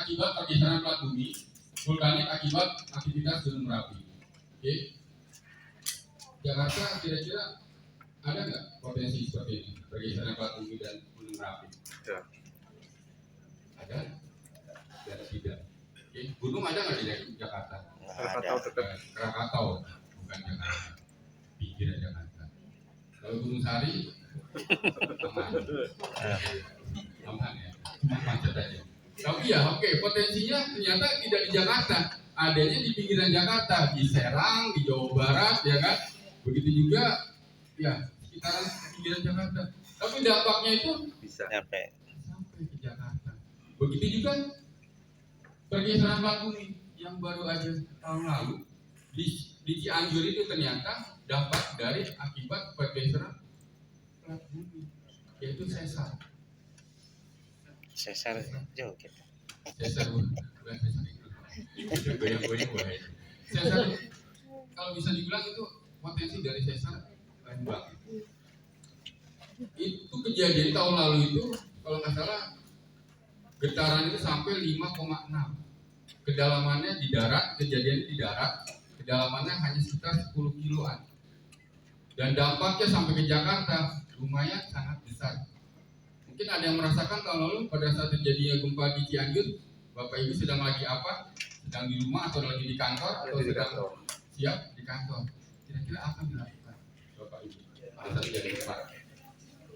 akibat pergeseran plat bumi vulkanik akibat aktivitas Gunung Merapi. Oke. Jakarta kira-kira ada nggak potensi seperti ini, pergeseran plat bumi dan Gunung Merapi? Ya. Ada? Tidak. Oke. Gunung ada nggak di Jakarta? Krakatau, bukan Jakarta. Pinggiran Jakarta. Kalau Gunung Sari, aman ya, cuma macet aja. Tapi ya oke, potensinya ternyata tidak di Jakarta, adanya di pinggiran Jakarta, di Serang, di Jawa Barat, ya kan? Begitu juga, ya sekitaran pinggiran Jakarta. Tapi dampaknya itu Bisa sampai ke Jakarta. Begitu juga pergeseran plat bumi yang baru aja tahun lalu di Cianjur itu ternyata dampak dari akibat pergeseran plat bumi, yaitu sesar. sesar jauh kita. Sesar bukan sesar itu goyang-goyang bahaya. Sesar kalau bisa dibilang itu potensi dari sesar Lembang. Itu kejadian tahun lalu itu kalau nggak salah getaran itu sampai 5,6. Kedalamannya di darat, kejadian di darat, kedalamannya hanya sekitar 10 kiloan. Dan dampaknya sampai ke Jakarta lumayan sangat besar. Mungkin ada yang merasakan tahun lalu pada saat terjadinya gempa di Cianjur, Bapak Ibu sedang lagi apa? Sedang di rumah atau lagi di kantor atau sedang siap di kantor. Kira-kira apa yang dilakukan Bapak Ibu pada saat terjadi gempa?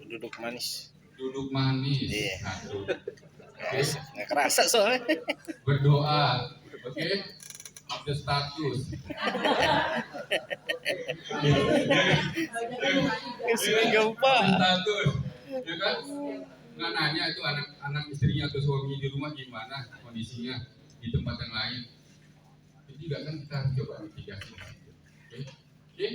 Duduk manis. Duduk manis. Iya. Aduh. Nggak kerasa soalnya. Berdoa, oke? Update status. Sering gempa. Status, ya kan? Nggak nanya itu anak istrinya atau suaminya di rumah gimana kondisinya di tempat yang lain. Itu juga kan kita harus coba mitigasi. Oke?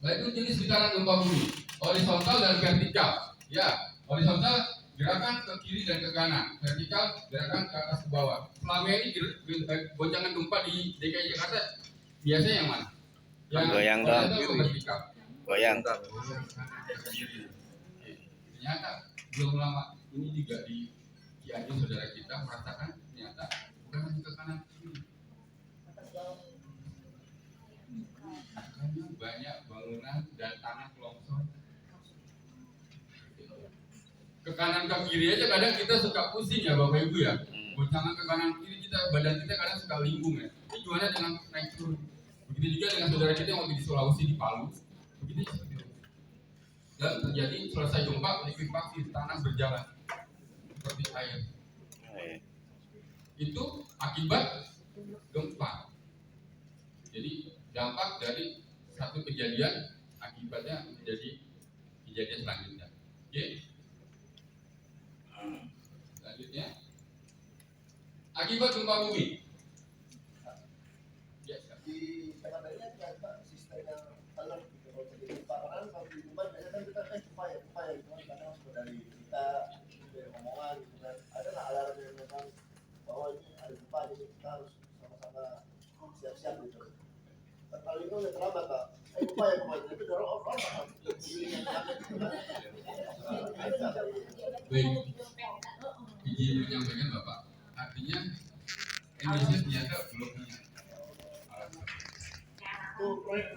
Nah itu jenis getaran gempa bumi, horizontal dan vertikal. Ya, horizontal gerakan ke kiri dan ke kanan, vertikal gerakan ke atas ke bawah. Selama ini goncangan gempa di DKI Jakarta biasanya yang mana? Yang goyang dong. Vertikal. Goyang. Ternyata belum lama ini juga di Cianjur saudara kita merasakan ternyata bukan hanya ke kanan kiri. Karena banyak bangunan dan tanah longsor. Ke kanan ke kiri aja kadang kita suka pusing ya Bapak Ibu ya. Goncangan ke kanan kiri kita, badan kita kadang suka limbung ya. Ini gimana dengan naik turun? Begitu juga dengan saudara kita yang waktu di Sulawesi di Palu. Begitu seperti itu. Dan terjadi selesai gempa, likuifaksi tanah berjalan seperti air. Itu akibat gempa. Jadi dampak dari satu kejadian akibatnya menjadi kejadian selanjutnya. Oke? Selanjutnya, akibat gempa bumi. Di Jakarta ini ada sistem yang alert gitu. Kalau terjadi gempa, karena kalau di gempa biasanya kan kita gempa ya gitu kan, kadang sudah dari kita dari omongan gitu kan. Ada nggak alarm yang memang bahwa ini ada gempa, jadi kita harus sama-sama siap-siap gitu. Kalau ini udah terlambat Pak. Gempa ya kemarin itu dorong orang Pak. Baik, izin menyampaikan Bapak. Artinya Indonesia ternyata belum punya alat seperti itu. Tuh proyek.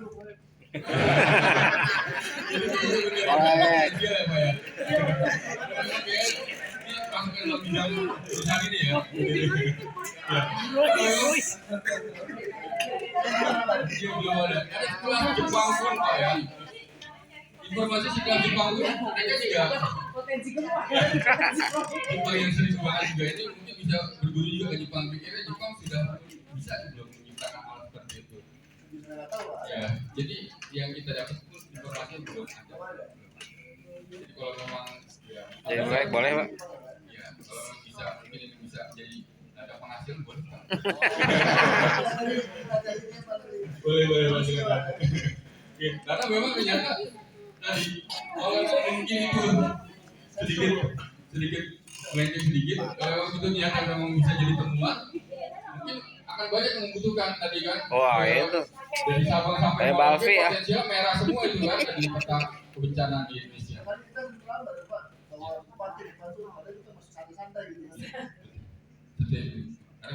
Informasi sekolah Jepang itu mereka juga Jepang yang sering banget juga ini mungkin bisa berguru juga ke Jepang. Pikirnya Jepang sudah bisa belum menciptakan alat seperti itu. Ya, jadi yang kita dapat pun informasi belum ada. Jadi kalau memang ya, Boleh Pak. ya kalau bisa mungkin ini bisa jadi ada penghasil boleh Pak. boleh Oke, karena memang ternyata tadi kalau mungkin itu sedikit melenceng sedikit, kalau itu ternyata memang bisa jadi temuan, mungkin akan banyak yang membutuhkan tadi kan. Wah itu. Dari Sabang sampai Kayak Merauke Balfi ya. potensial merah semua itu kan di peta kebencanaan di Indonesia. Tadi kita terlambat Pak. Kalau parkir di Bandung, padahal kita masih santai-santai gitu.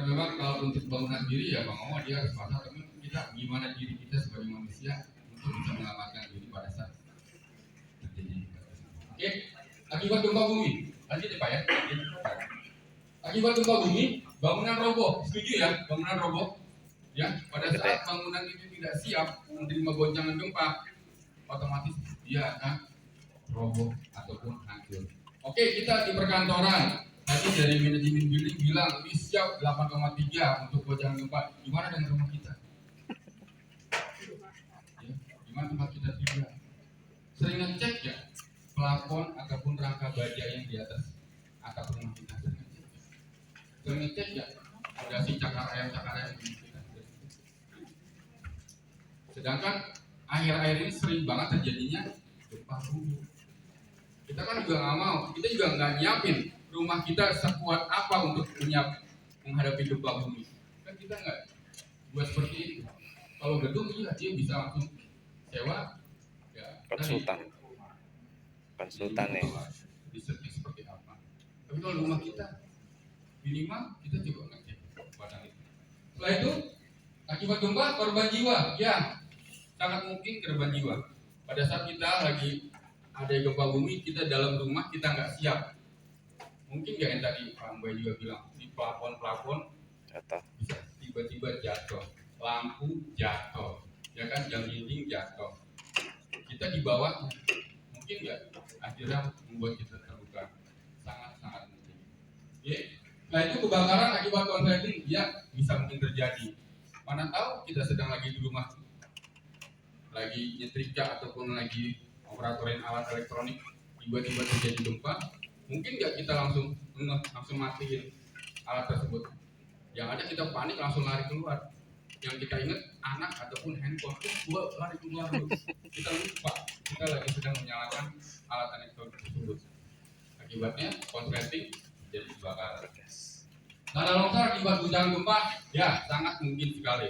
memang kalau untuk bangunan diri ya Bang Omar dia harus pasang, tapi kita gimana diri kita sebagai manusia untuk bisa menyelamatkan diri pada saat terjadi. Oke, akibat gempa bumi, lanjut ya Pak ya. Akibat gempa bumi, bangunan roboh, setuju ya? Bangunan roboh, ya. Pada saat bangunan itu tidak siap menerima goncangan gempa, otomatis dia akan roboh ataupun hancur. Oke, kita di perkantoran. Tadi dari manajemen building bilang ini siap 8,3 untuk goncangan gempa. Gimana dengan rumah kita? Ya, gimana tempat kita tinggal? Sering ngecek ya plafon ataupun rangka baja yang di atas atap rumah kita. Sering ngecek ya ada si cakar ayam di kita. Sedangkan akhir-akhir ini sering banget terjadinya gempa bumi. Kita kan juga nggak mau, kita juga nggak nyiapin rumah kita sekuat apa untuk menghadapi gempa bumi. Kan kita nggak buat seperti itu. Kalau gedung iya dia bisa langsung sewa ya konsultan ya. Risetnya seperti apa. Tapi kalau rumah kita minimal kita coba ngecek pada itu. Setelah itu akibat gempa korban jiwa, ya sangat mungkin korban jiwa. Pada saat kita lagi ada gempa bumi, kita dalam rumah kita nggak siap. Mungkin nggak yang tadi Pak Mbak juga bilang di plafon Jatuh. bisa tiba-tiba jatuh, lampu jatuh, ya kan jam dinding jatuh. Kita di bawah mungkin nggak akhirnya membuat kita terluka, sangat mungkin. Oke. Nah itu kebakaran akibat konsleting, ya bisa mungkin terjadi. Mana tahu kita sedang lagi di rumah, lagi nyetrika ataupun lagi operatorin alat elektronik, tiba-tiba terjadi gempa, mungkin nggak kita langsung matiin alat tersebut. Yang ada kita panik langsung lari keluar. Yang kita ingat anak ataupun handphone, gua lari keluar dulu. Kita lupa kita lagi sedang menyalakan alat elektronik tersebut. Akibatnya konsleting jadi kebakaran. Tanah longsor akibat guncangan gempa, ya sangat mungkin sekali.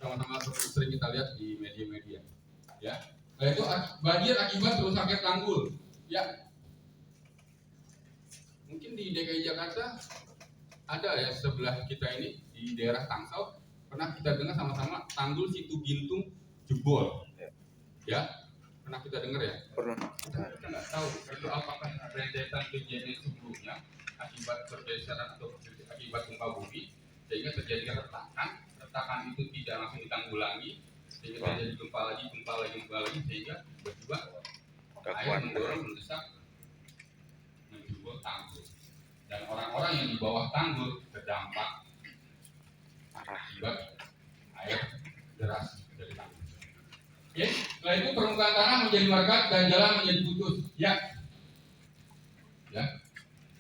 Sama-sama sering kita lihat di media-media. Ya, yaitu banjir akibat rusaknya tanggul. Ya, mungkin di DKI Jakarta ada ya sebelah kita ini di daerah Tangsel pernah kita dengar sama-sama tanggul Situ Gintung jebol. Ya, pernah kita dengar ya? Pernah. Kita nggak tahu itu apakah rentetan kejadian sebelumnya akibat pergeseran atau akibat gempa bumi sehingga terjadi retakan itu tidak langsung ditanggulangi sehingga terjadi gempa lagi sehingga tiba-tiba air mendorong mendesak menjebol tanggul dan orang-orang yang di bawah tanggul terdampak akibat air deras dari tanggul. Oke, setelah itu permukaan tanah menjadi markat dan jalan menjadi putus. Ya,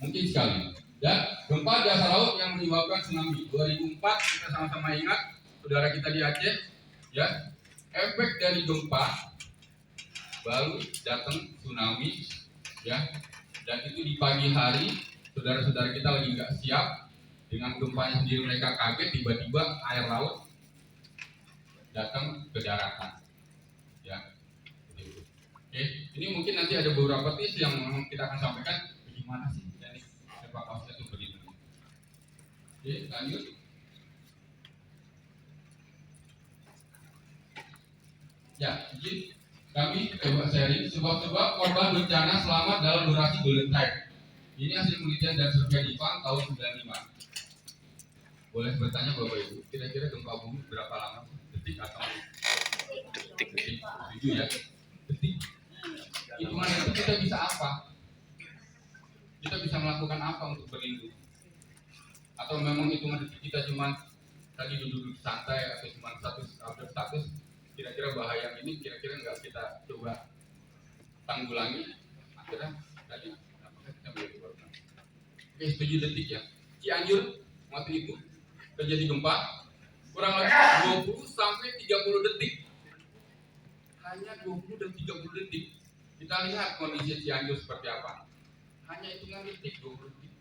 mungkin sekali. Dan gempa dasar laut yang menyebabkan tsunami 2004 kita sama-sama ingat, saudara kita di Aceh, ya, efek dari gempa baru datang tsunami, ya, dan itu di pagi hari, saudara-saudara kita lagi nggak siap dengan gempanya sendiri, mereka kaget tiba-tiba air laut datang ke daratan, ya. Oke, ini mungkin nanti ada beberapa tips yang kita akan sampaikan bagaimana sih teknik evakuasi itu begitu. Oke, lanjut. Ya, izin kami coba sharing sebab-sebab korban bencana selamat dalam durasi golden time. Ini hasil penelitian dan survei Jepang tahun 95. Boleh bertanya Bapak Ibu, kira-kira gempa bumi berapa lama? Detik atau detik? Tujuh ya, detik. Hitungan itu kita bisa apa? Kita bisa melakukan apa untuk berlindung? Atau memang hitungan detik kita cuma tadi duduk santai atau cuma update status? Kira-kira bahaya ini kira-kira nggak kita coba tanggulangi? Akhirnya tadi apakah kita boleh keluarkan? Oke, 7 detik ya. Cianjur waktu itu terjadi gempa kurang lebih 20 sampai 30 detik. Hanya 20 dan 30 detik. Kita lihat kondisi Cianjur seperti apa. Hanya hitungan detik 20 detik.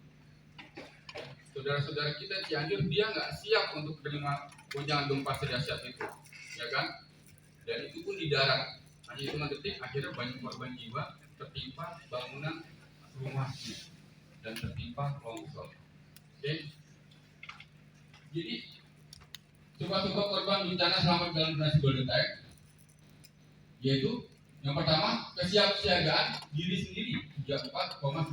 Saudara-saudara kita Cianjur dia nggak siap untuk menerima goncangan gempa sedahsyat itu, ya kan? Dan itu pun di darat. Hanya hitungan detik akhirnya banyak korban jiwa tertimpa bangunan rumahnya dan tertimpa longsor. Oke. sebab-sebab korban bencana selama dalam operasi Golden Tide, yaitu yang pertama kesiapsiagaan diri sendiri 34,9%,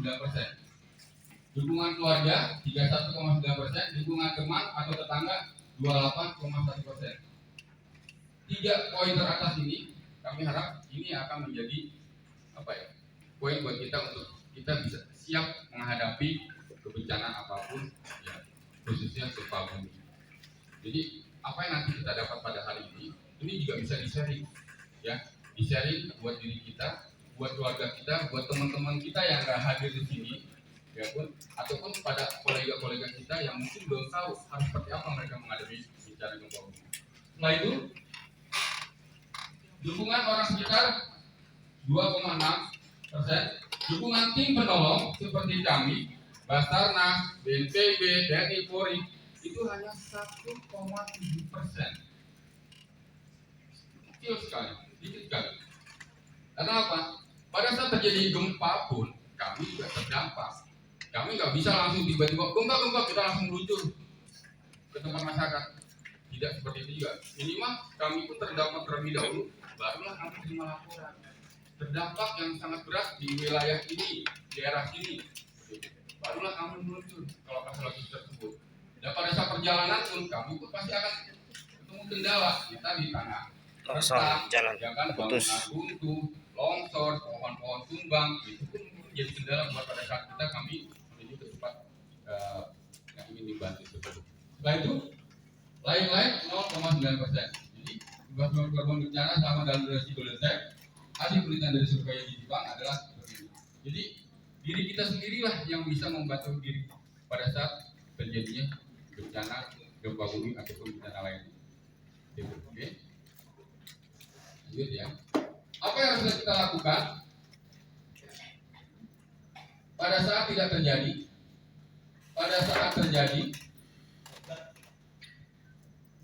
dukungan keluarga 31,9%, dukungan teman atau tetangga 28,1%. 3 poin teratas ini kami harap ini akan menjadi poin buat kita untuk kita bisa siap menghadapi kebencanaan apapun ya, khususnya gempa bumi. Jadi apa yang nanti kita dapat pada hari ini juga bisa di-sharing ya, di-sharing buat diri kita, buat keluarga kita, buat teman-teman kita yang nggak hadir di sini ya pun, ataupun pada kolega-kolega kita yang mungkin belum tahu harus seperti apa mereka menghadapi bencana gempa bumi. Setelah itu dukungan orang sekitar 2,6%, dukungan tim penolong seperti kami, Basarnas, BNPB, TNI, Polri itu hanya 1,7%. Kecil sekali, sedikit sekali. Karena apa? Pada saat terjadi gempa pun kami juga terdampak. Kami nggak bisa langsung tiba-tiba gempa kita langsung meluncur ke tempat masyarakat. Tidak seperti itu juga. Minimal kami pun terdampak terlebih dahulu, barulah kami terima laporan. Terdampak yang sangat berat di wilayah ini, daerah sini, barulah kami meluncur kalau masalah tersebut. Dan pada saat perjalanan pun kami pun pasti akan ketemu kendala. Kita di tanah Kosong, jalan ya kan, putus, bangunan runtuh, longsor, pohon-pohon tumbang, itu pun menjadi kendala buat pada saat kami menuju ke tempat yang ingin dibantu tersebut. Setelah itu lain-lain 0,9%. Jadi jumlah korban bencana selama dalam durasi Golden Tide hasil penelitian dari survei di Jepang adalah seperti ini. Jadi diri kita sendirilah yang bisa membantu diri pada saat terjadinya bencana gempa bumi ataupun bencana lain. Oke. Lanjut ya. Apa yang harus kita lakukan pada saat tidak terjadi? Pada saat terjadi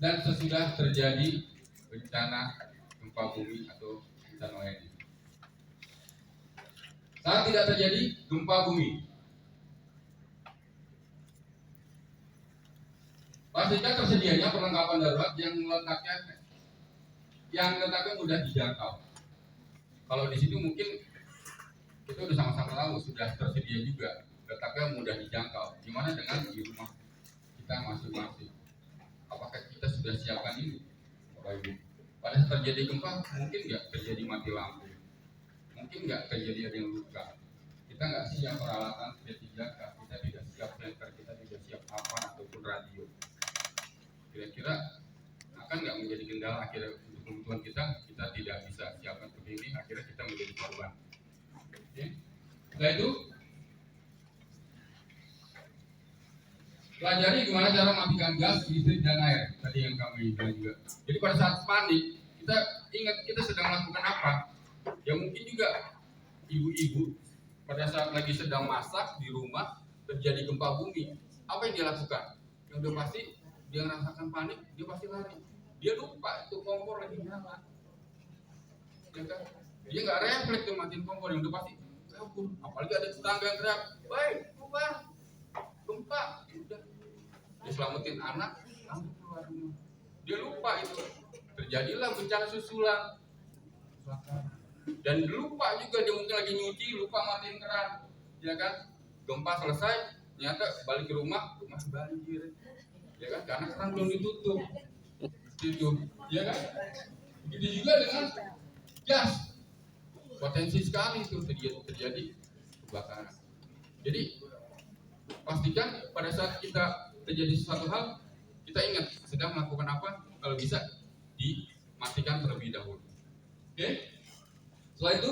dan sesudah terjadi bencana gempa bumi atau bencana lain. Saat tidak terjadi gempa bumi, pastikan tersedianya perlengkapan darurat yang letaknya mudah dijangkau. Kalau di sini mungkin kita udah sama-sama tahu sudah tersedia juga, letaknya mudah dijangkau. Gimana dengan di rumah kita masing-masing? Apakah kita sudah siapkan ini, Bapak Ibu? Pada saat terjadi gempa, mungkin nggak terjadi mati lampu, mungkin nggak terjadi ada yang luka. Kita nggak siap peralatan P3K, kita tidak siap senter, kita tidak siap apa ataupun radio. Kira-kira akan nggak menjadi kendala akhirnya untuk kebutuhan kita tidak bisa siapkan seperti ini, akhirnya kita menjadi korban. Oke. Setelah itu pelajari gimana cara matikan gas, listrik, dan air. Tadi yang kami bilang juga. Jadi pada saat panik, kita ingat kita sedang melakukan apa. Ya mungkin juga ibu-ibu pada saat lagi sedang masak di rumah terjadi gempa bumi, apa yang dia lakukan? Yang udah pasti dia merasakan panik, dia pasti lari. Dia lupa itu kompor lagi nyala. Ya kan? Dia nggak refleks tuh matiin kompor, yang udah pasti kabur. Apalagi ada tetangga yang teriak, "Woi, bang, gempa!" Udah. Dia selamatin anak, langsung keluar rumah. Dia lupa itu. Terjadilah bencana susulan. Dan lupa juga dia mungkin lagi nyuci, lupa matiin keran, ya kan? Gempa selesai, ternyata balik ke rumah banjir, ya kan? Karena keran belum ditutup, gitu, ya kan? Begitu juga dengan gas, potensi sekali itu terjadi kebakaran. Jadi pastikan pada saat kita terjadi sesuatu hal, kita ingat sedang melakukan apa, kalau bisa dimatikan terlebih dahulu. Oke? Setelah itu,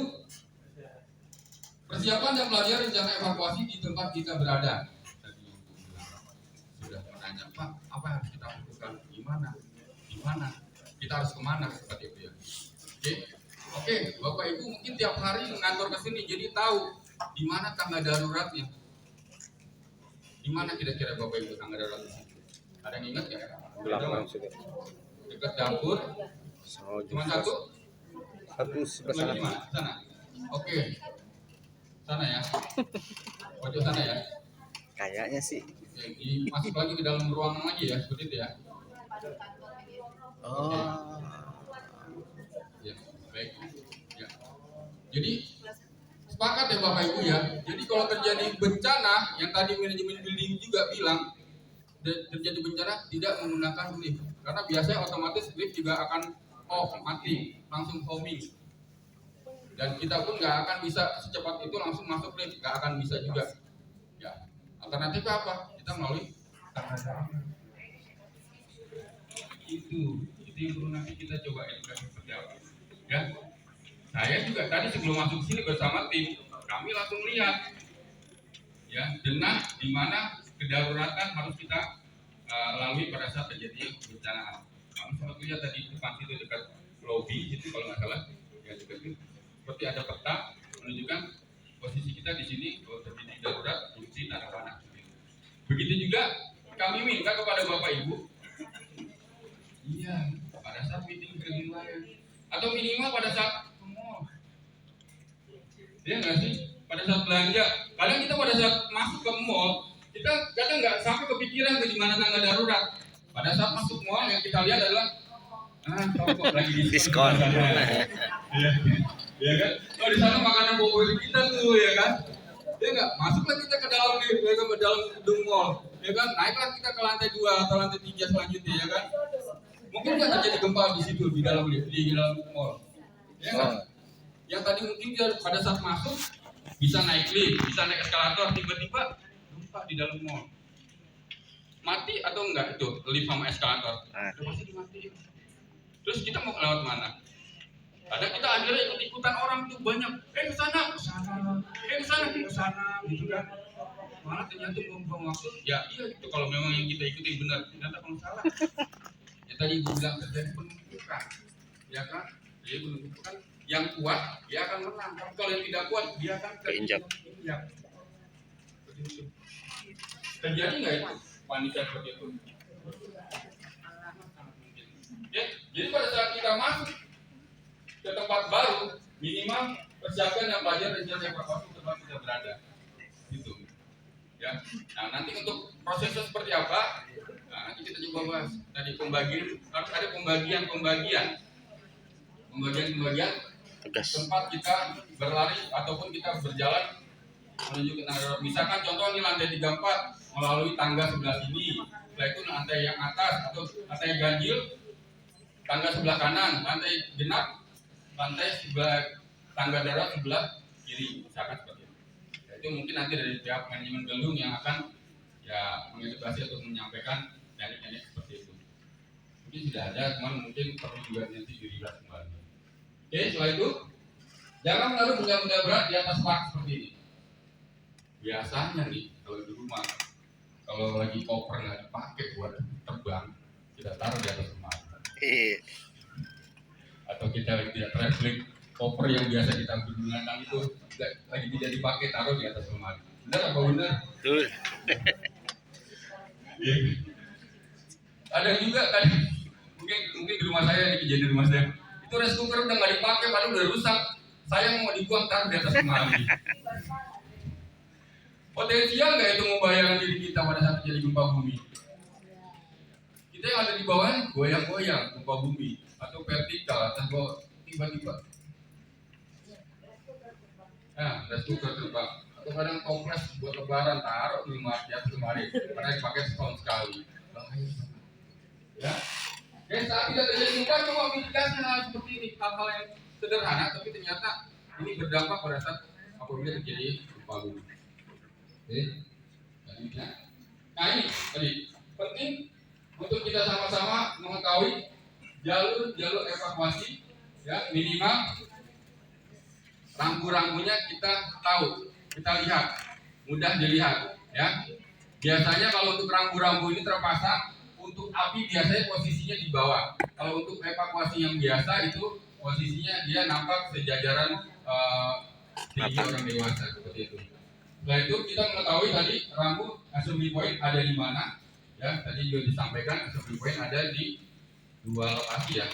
persiapan dan pelajari rencana evakuasi di tempat kita berada. Tadi sudah menanya, Pak, apa yang harus kita lakukan? Di mana? Kita harus kemana? Seperti itu ya. Oke, Bapak Ibu mungkin tiap hari ngantor ke sini, jadi tahu di mana tangga daruratnya. Di mana kira-kira Bapak Ibu tangga daruratnya? Ada yang ingat ya? belakang sudah. Dekat dapur. Cuma satu sebelah sana. sana. Oke. Sana ya. Pojok sana ya. Kayaknya sih. Oke, masuk lagi ke dalam ruangan lagi ya, seperti itu ya. Oh. Ya, baik. Ya. Jadi sepakat ya Bapak Ibu ya. Jadi kalau terjadi bencana, yang tadi manajemen building juga bilang, terjadi bencana tidak menggunakan lift, karena biasanya otomatis lift juga akan off, mati, langsung homing. Dan kita pun nggak akan bisa secepat itu langsung masuk lift, nggak akan bisa juga. Ya, alternatifnya apa? Kita melalui tangga darurat. Itu yang perlu nanti kita coba edukasi seperti apa. Ya, saya juga tadi sebelum masuk sini bersama tim, kami langsung lihat ya denah di mana kedaruratan harus kita lalui pada saat terjadi bencana. Kami sempat lihat tadi depan situ dekat lobby itu kalau nggak salah, ya dekat itu seperti ada peta menunjukkan posisi kita di sini kalau terjadi darurat fungsi tanah panah. Begitu juga kami minta kepada Bapak Ibu, iya pada saat meeting ke wilayah atau minimal pada saat ke mall, ya nggak sih? Pada saat belanja, kadang kita pada saat masuk ke mall, kita kadang nggak sampai kepikiran ke di mana tangga darurat. Pada saat masuk mall yang kita lihat adalah kok lagi diskon. Ya kan? Oh di sana makanan favorit kita tuh ya kan? Ya nggak? Masuklah kita ke dalam lift, ya kan? Ke dalam gedung mall, ya kan? Naiklah kita ke lantai 2 atau lantai 3 selanjutnya, ya kan? Mungkin nggak terjadi gempa di situ di dalam lift, di dalam mall, ya kan? Yang tadi mungkin dia pada saat masuk bisa naik lift, bisa naik eskalator, tiba-tiba gempa di dalam mall. Mati atau enggak itu lift sama eskalator? Pasti dimatiin. Terus kita mau lewat mana? Kadang kita akhirnya ikut-ikutan orang tuh banyak. Ke sana, ke sana, gitu kan? Malah ternyata buang waktu. Ya iya itu kalau memang yang kita ikutin benar. Ternyata kalau salah. Ya tadi gue bilang terjadi penumpukan, ya kan? Jadi penumpukan yang kuat dia akan menang. Tapi kalau yang tidak kuat dia akan keinjak. Terjadi nggak itu wanita seperti itu? Ya, jadi pada saat kita masuk ke tempat baru, minimal persiapkan yang belajar rencana evakuasi tempat kita berada, gitu. Ya, nah nanti untuk prosesnya seperti apa? Nah, nanti kita coba bahas. Tadi pembagian harus ada pembagian tempat kita berlari ataupun kita berjalan menuju ke darurat. Misalkan contoh ini lantai 34 melalui tangga sebelah sini, setelah itu lantai yang atas atau lantai ganjil, tangga sebelah kanan, lantai genap, lantai sebelah tangga darurat sebelah kiri, misalkan seperti itu. Ya, itu mungkin nanti dari pihak manajemen gedung yang akan ya mengedukasi atau menyampaikan teknik-teknik seperti itu. Mungkin sudah ada, cuman mungkin perlu juga nanti dirilas kembali. Oke, setelah itu jangan menaruh benda-benda berat di atas rak seperti ini. Biasanya nih kalau di rumah, kalau lagi koper nggak dipakai buat terbang, kita taruh di atas lemari. Atau kita tidak traveling, koper yang biasa kita gunakan itu lagi tidak dipakai, taruh di atas lemari. Benar apa benar? Betul. Ya. Ada juga tadi mungkin di rumah saya, di kejadian rumah saya itu rice cooker udah nggak dipakai, padahal udah rusak. Saya mau dibuang, taruh di atas lemari. Potensial nggak itu membahayakan diri kita pada saat terjadi gempa bumi? Kita yang ada di bawah goyang-goyang gempa bumi atau vertikal atas bawah tiba-tiba. Nah, rice cooker terbang. Atau kadang toples buat lebaran taruh di atas lemari, karena dipakai setahun sekali. Bahaya. Ya. Dan saat tidak terjadi gempa, cuma mitigasi hal seperti ini, hal-hal yang sederhana, tapi ternyata ini berdampak pada saat apabila terjadi gempa bumi. Oke, selanjutnya. Nah ini tadi penting untuk kita sama-sama mengetahui jalur evakuasi, ya minimal rambu-rambunya kita tahu, kita lihat, mudah dilihat, ya. Biasanya kalau untuk rambu-rambu ini terpasang, untuk api biasanya posisinya di bawah. Kalau untuk evakuasi yang biasa itu posisinya dia nampak sejajaran tinggi orang dewasa seperti itu. Setelah itu kita mengetahui tadi rambu assembly point ada di mana, ya tadi juga disampaikan assembly point ada di 2 lokasi ya.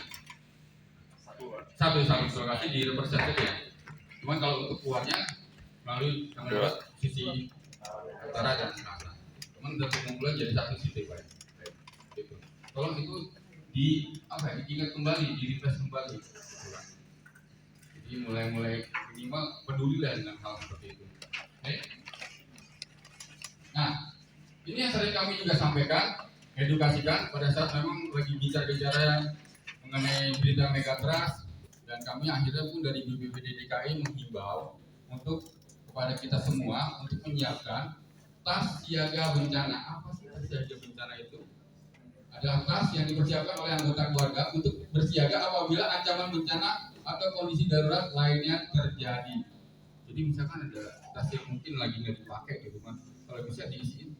Satu lokasi di representatif ya. Cuman kalau untuk keluarnya melalui sisi utara dan selatan. Cuman untuk pengumpulan jadi satu sisi Pak. Gitu. Tolong itu diingat kembali, di-refresh kembali. Jadi mulai minimal pedulilah dengan hal seperti itu. Oke? Nah, ini yang sering kami juga sampaikan, edukasikan pada saat memang lagi bicara mengenai berita megatrust, dan kami akhirnya pun dari BPBD DKI menghimbau untuk kepada kita semua untuk menyiapkan tas siaga bencana. Apa sih tas siaga bencana itu? Adalah tas yang dipersiapkan oleh anggota keluarga untuk bersiaga apabila ancaman bencana atau kondisi darurat lainnya terjadi. Jadi misalkan ada tas yang mungkin lagi nggak dipakai di rumah, kalau bisa diisiin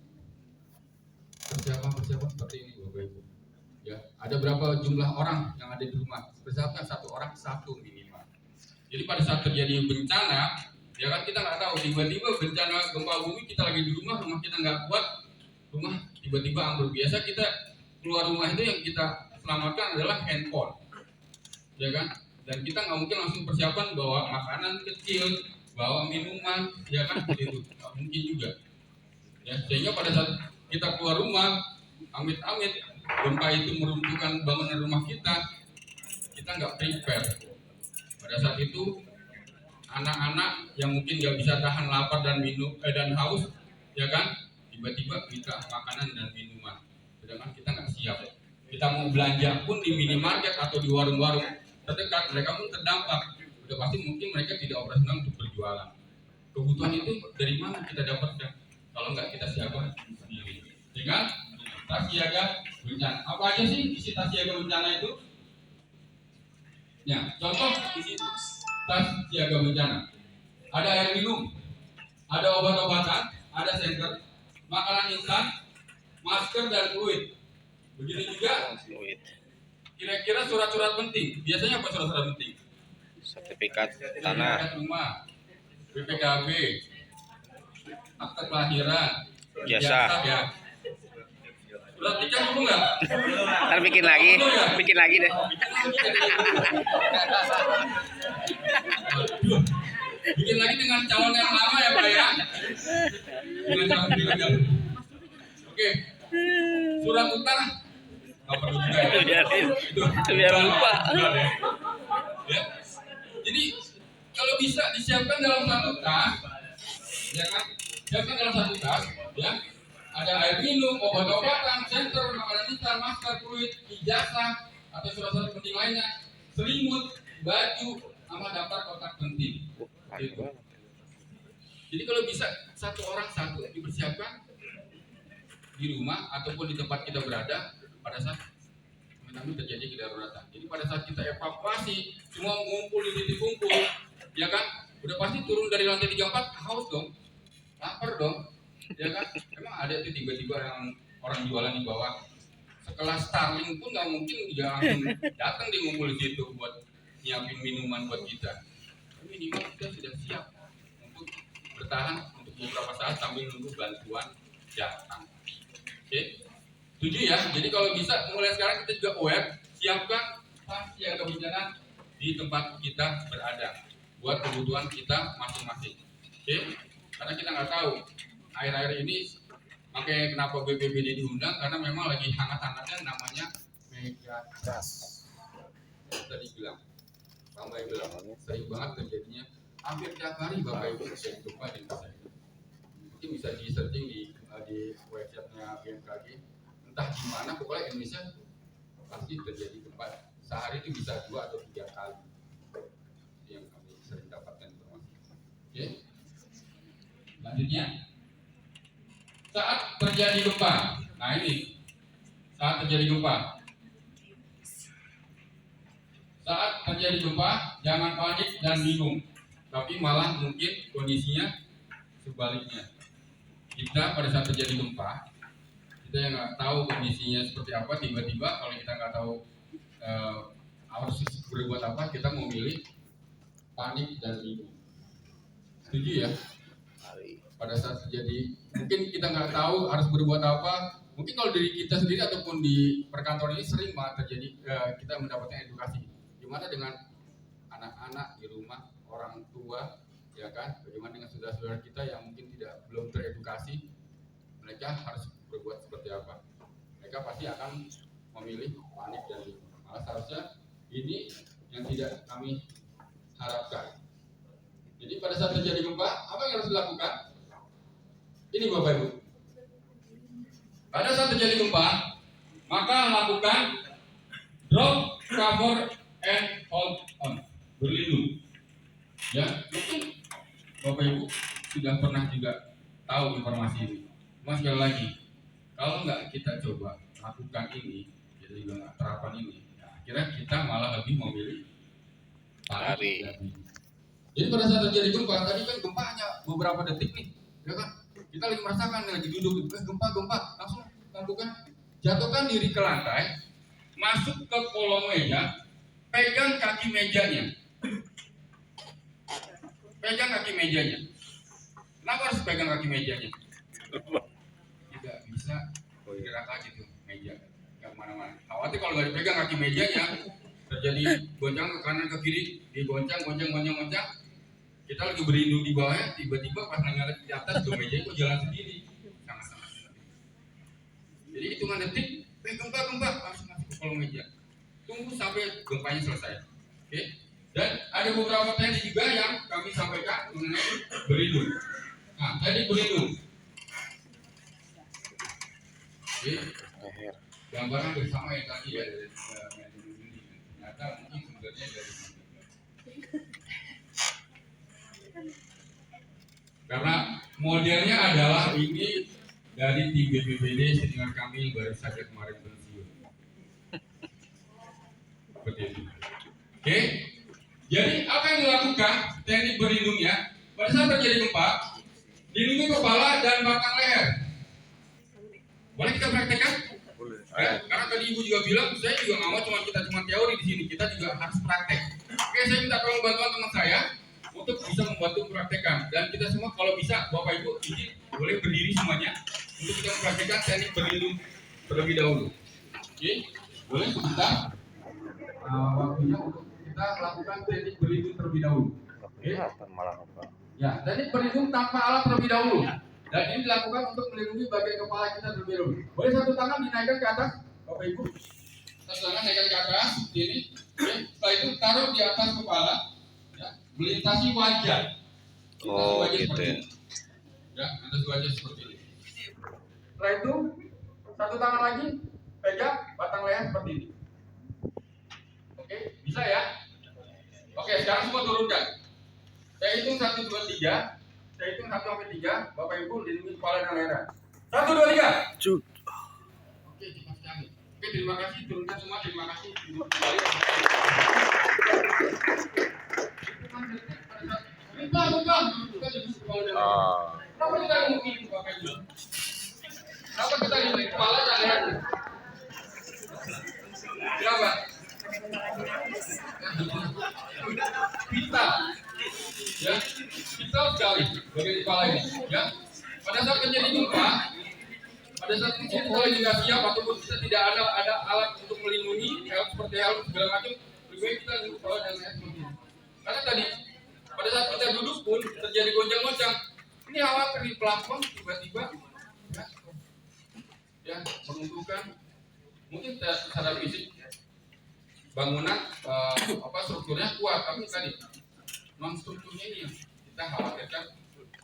persiapan seperti ini, Bapak Ibu. Ya, ada berapa jumlah orang yang ada di rumah? Persiapkan satu orang satu minimal. Jadi pada saat terjadi bencana, ya kan kita nggak tahu, tiba-tiba bencana gempa bumi, kita lagi di rumah kita nggak kuat, rumah tiba-tiba ambruk. Biasa kita keluar rumah itu yang kita selamatkan adalah handphone, ya kan? Dan kita nggak mungkin langsung persiapan bawa makanan kecil, bawa minuman, ya kan? Itu nggak mungkin juga. Ya, sehingga pada saat kita keluar rumah, amit-amit gempa itu meruntuhkan bangunan rumah kita nggak prepare. Pada saat itu anak-anak yang mungkin nggak bisa tahan lapar dan minum dan haus, ya kan, tiba-tiba minta makanan dan minuman, sedangkan kita nggak siap. Kita mau belanja pun di minimarket atau di warung-warung terdekat, mereka pun terdampak. Udah pasti mungkin mereka tidak operasional untuk berjualan. Kebutuhan itu dari mana kita dapatkan kalau nggak kita siapkan sendiri? Dengan tas siaga bencana. Apa aja sih isi tas siaga bencana itu? Ya, contoh isi tas siaga bencana. Ada air minum, ada obat-obatan, ada senter, makanan instan, masker dan fluid. Begitu juga kira-kira surat-surat penting. Biasanya apa surat-surat penting? Sertifikat tanah, Sertifikat rumah, BPKB, akta kelahiran, Jasa. ya. Surat nikah perlu nggak? ntar bikin lagi deh. Bikin lagi dengan calon yang lama ya Pak ya. Dengan calon ilegal. Oke. Surat utang nggak perlu juga ya. Biar lupa. Ya. Jadi kalau bisa disiapkan dalam satu tas, ya kan? Siapkan dalam satu tas, ya. Ada air minum, obat-obatan, senter, makanan instan, masker, fluid, ijazah, atau surat-surat penting lainnya, selimut, baju, sama daftar kontak penting. Gitu. Jadi kalau bisa satu orang satu dipersiapkan di rumah ataupun di tempat kita berada pada saat mengalami terjadi kedaruratan. Jadi pada saat kita evakuasi, semua mengumpul di titik kumpul, ya kan? Udah pasti turun dari lantai 34 haus dong, lapar dong. Ya kan, emang ada tuh tiba-tiba yang orang jualan di bawah sekelas Starling pun nggak mungkin dia langsung datang di ngumpul di situ buat nyiapin minuman buat kita. Minimal kita sudah siap untuk bertahan untuk beberapa saat sambil nunggu bantuan datang. Oke, setuju ya? Jadi kalau bisa mulai sekarang kita juga aware, siapkan tas siaga bencana di tempat kita berada buat kebutuhan kita masing-masing. Oke, karena kita nggak tahu air-air ini, makanya kenapa BPBD diundang, karena memang lagi hangat-hangatnya namanya megatrust. Tadi bilang, Bang Bay bilang, sering banget terjadinya, hampir tiap hari Bapak Ibu terjadi gempa di desa ini. Mungkin bisa di searching di websitenya BMKG, entah di mana, pokoknya Indonesia pasti terjadi gempa. Sehari itu bisa 2 atau 3 kali. Yang kami sering dapatkan informasi. Oke, selanjutnya. Saat terjadi gempa, nah ini saat terjadi gempa. Saat terjadi gempa, jangan panik dan bingung, tapi malah mungkin kondisinya sebaliknya. Kita pada saat terjadi gempa, kita yang nggak tahu kondisinya seperti apa, tiba-tiba kalau kita nggak tahu harus berbuat apa, kita mau milih panik dan bingung. Setuju ya? Pada saat terjadi, mungkin kita nggak tahu harus berbuat apa. Mungkin kalau dari kita sendiri ataupun di perkantoran ini sering banget terjadi, kita mendapatkan edukasi. Gimana dengan anak-anak di rumah, orang tua, ya kan? Bagaimana dengan saudara-saudara kita yang mungkin belum teredukasi, mereka harus berbuat seperti apa? Mereka pasti akan memilih panik dan malah seharusnya ini yang tidak kami harapkan. Jadi pada saat terjadi gempa, apa yang harus dilakukan? Ini Bapak Ibu. Pada saat terjadi gempa, maka lakukan drop, cover, and hold on. Berlindung. Ya, mungkin Bapak Ibu sudah pernah juga tahu informasi ini. Cuma sekali lagi, kalau nggak kita coba lakukan ini, kita juga nggak terapkan ini, ya, akhirnya kita malah lebih memilih Lari. Jadi pada saat terjadi gempa, tadi kan gempa hanya beberapa detik nih, ya kan? Kita lagi merasakan, lagi duduk, gempa, langsung lakukan jatuhkan diri ke lantai, masuk ke kolong meja, pegang kaki mejanya. Pegang kaki mejanya. Kenapa harus pegang kaki mejanya? Tidak bisa bergerak lagi tuh meja, nggak kemana-mana. Khawatir kalau nggak dipegang kaki mejanya, terjadi goncang ke kanan ke kiri, digoncang. Kita lagi berlindung di bawahnya, tiba-tiba pas ngeliat di atas tuh meja itu jalan sendiri. Sangat-sangat. Jadi hitungan detik, gempa, langsung masuk ke kolong meja. Tunggu sampai gempanya selesai. Oke? Dan ada beberapa teknik juga yang kami sampaikan mengenai berlindung. Nah, teknik berlindung. Oke? Gambaran bersama yang tadi ya dari ternyata mungkin sebenarnya dari karena modelnya adalah ini dari tim BPBD senior kami yang baru saja kemarin pensiun. Seperti itu. Oke, jadi apa yang dilakukan teknik berlindungnya pada saat terjadi gempa, lindungi kepala dan batang leher. Boleh kita praktekkan? Ya, karena tadi ibu juga bilang, saya juga nggak mau kita cuma teori di sini, kita juga harus praktek. Oke, saya minta tolong bantuan teman saya untuk bisa membantu mempraktekkan. Dan kita semua kalau bisa, Bapak Ibu izin boleh berdiri semuanya untuk kita mempraktekkan teknik berlindung terlebih dahulu. Oke, boleh sebentar waktunya untuk kita lakukan teknik berlindung terlebih dahulu. Oke. Ya, teknik berlindung tanpa alat terlebih dahulu. Dan ini dilakukan untuk melindungi bagian kepala kita terlebih dahulu. Boleh satu tangan dinaikkan ke atas, Bapak Ibu. Satu tangan naikkan ke atas, seperti ini. Oke. Setelah itu taruh di atas kepala, ya, melintasi wajah. Oh, wajah gitu ya. Ya, melintasi wajah seperti ini. Setelah itu, satu tangan lagi, pegang batang leher seperti ini. Oke, bisa ya? Oke, sekarang semua turunkan. Saya hitung 1, 2, 3. Saya hitung 1 sampai 3, Bapak Ibu lindungi kepala dan leher. 1, 2, 3. Oke, cepat sekali. Oke, terima kasih, turunkan semua, terima kasih. Duduk kembali. Kenapa kita lindungi Bapak Ibu? Kenapa kita lindungi kepala dan leher? Kenapa? Kita ya, kita sekali bagian kepala ini ya. Pada saat terjadi gempa, pada saat kita lagi nggak siap ataupun kita tidak ada alat untuk melindungi helm seperti helm segala macam, lebih baik kita lindungi kepala dan leher seperti ini. Karena tadi pada saat kita duduk pun terjadi goncang-goncang, ini khawatir di plafon tiba-tiba ya menguntungkan mungkin secara fisik bangunan strukturnya kuat, tapi tadi non strukturnya ini yang kita khawatirkan,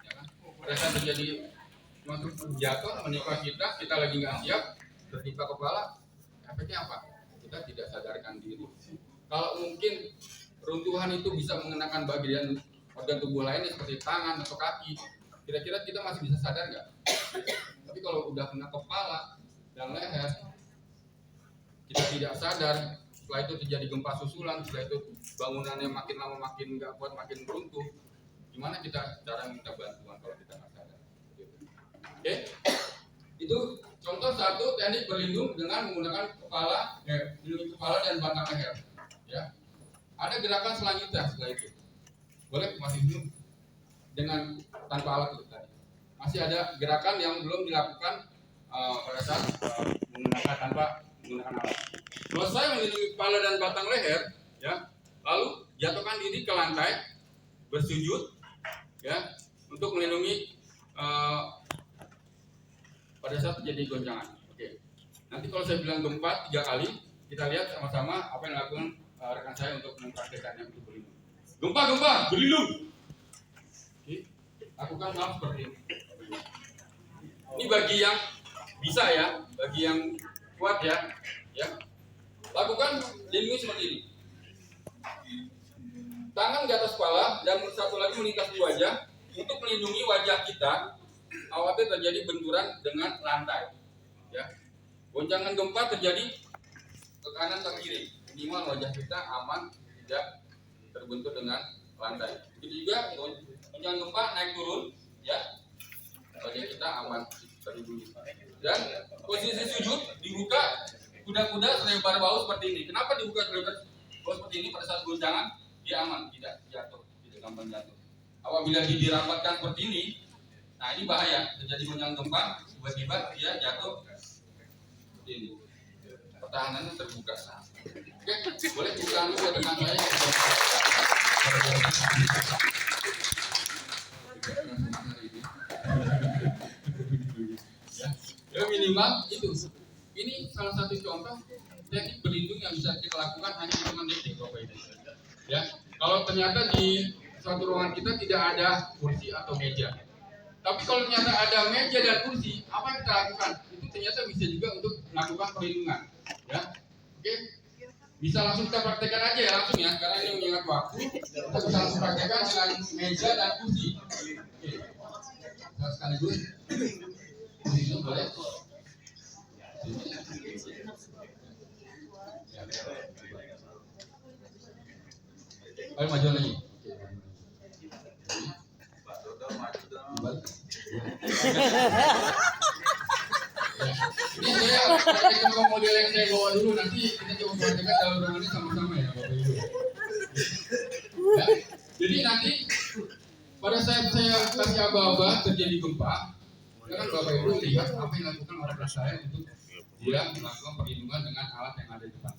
ya kan? Pada saat terjadi non struktur jatuh menimpa kita lagi nggak siap, tertimpa kepala, efeknya apa? Kita tidak sadarkan diri. Kalau mungkin runtuhan itu bisa mengenakan bagian organ tubuh lainnya seperti tangan atau kaki, kira-kira kita masih bisa sadar nggak? Tapi kalau udah kena kepala dan leher, kita tidak sadar. Setelah itu terjadi gempa susulan, setelah itu bangunannya makin lama makin nggak kuat, makin runtuh. Gimana kita cara minta bantuan kalau kita nggak sadar? Oke, itu contoh satu teknik berlindung dengan menggunakan melindungi kepala dan batang leher. Ya, ada gerakan selanjutnya setelah itu. Boleh masih belum dengan tanpa alat itu tadi. Masih ada gerakan yang belum dilakukan pada saat tanpa menggunakan alat. Selesai melindungi kepala dan batang leher, ya, lalu jatuhkan diri ke lantai, bersujud, ya, untuk melindungi pada saat terjadi goncangan. Oke. Nanti kalau saya bilang gempa 3 kali, kita lihat sama-sama apa yang dilakukan rekan saya untuk mempraktekannya untuk berlindung. Gempa, berlindung. Oke, lakukan hal seperti ini. Ini bagi yang bisa ya, bagi yang kuat ya, lakukan lindungi seperti ini. Tangan di atas kepala dan satu lagi meningkat di wajah untuk melindungi wajah kita. Khawatir terjadi benturan dengan lantai. Ya, goncangan gempa terjadi ke kanan ke kiri. Minimal wajah kita aman, tidak terbentur dengan lantai. Begitu juga goncangan gempa naik turun, ya, wajah kita aman terlindungi. Dan posisi sujud dibuka kuda-kuda selebar bahu seperti ini. Kenapa dibuka selebar bahu seperti ini? Pada saat goncangan dia aman, tidak jatuh, tidak gampang jatuh. Apabila dirapatkan seperti ini, nah ini bahaya. Terjadi goncangan gempa, tiba-tiba dia jatuh seperti ini. Pertahanannya terbuka. Oke, boleh buka dulu buat teman saya. Ya minimal itu. Ini salah satu contoh teknik berlindung yang bisa kita lakukan hanya hitungan detik, Bapak Ibu. Ya, kalau ternyata di suatu ruangan kita tidak ada kursi atau meja, tapi kalau ternyata ada meja dan kursi, apa yang kita lakukan? Itu ternyata bisa juga untuk melakukan perlindungan. Ya, oke, bisa langsung kita praktekkan aja ya langsung ya, karena ini mengingat waktu. Kita bisa langsung praktekkan dengan meja dan kursi. Oke, kita sekaligus. Ini boleh. Ayo maju lagi. Ini saya praktekkan model yang saya bawa dulu, nanti kita coba praktekkan dalam ruangan ini sama-sama ya Bapak Ibu. Ya, jadi nanti pada saat saya kasih aba-aba terjadi gempa, sekarang Bapak Ibu lihat apa yang dilakukan oleh rekan saya untuk dia melakukan perlindungan dengan alat yang ada di depan.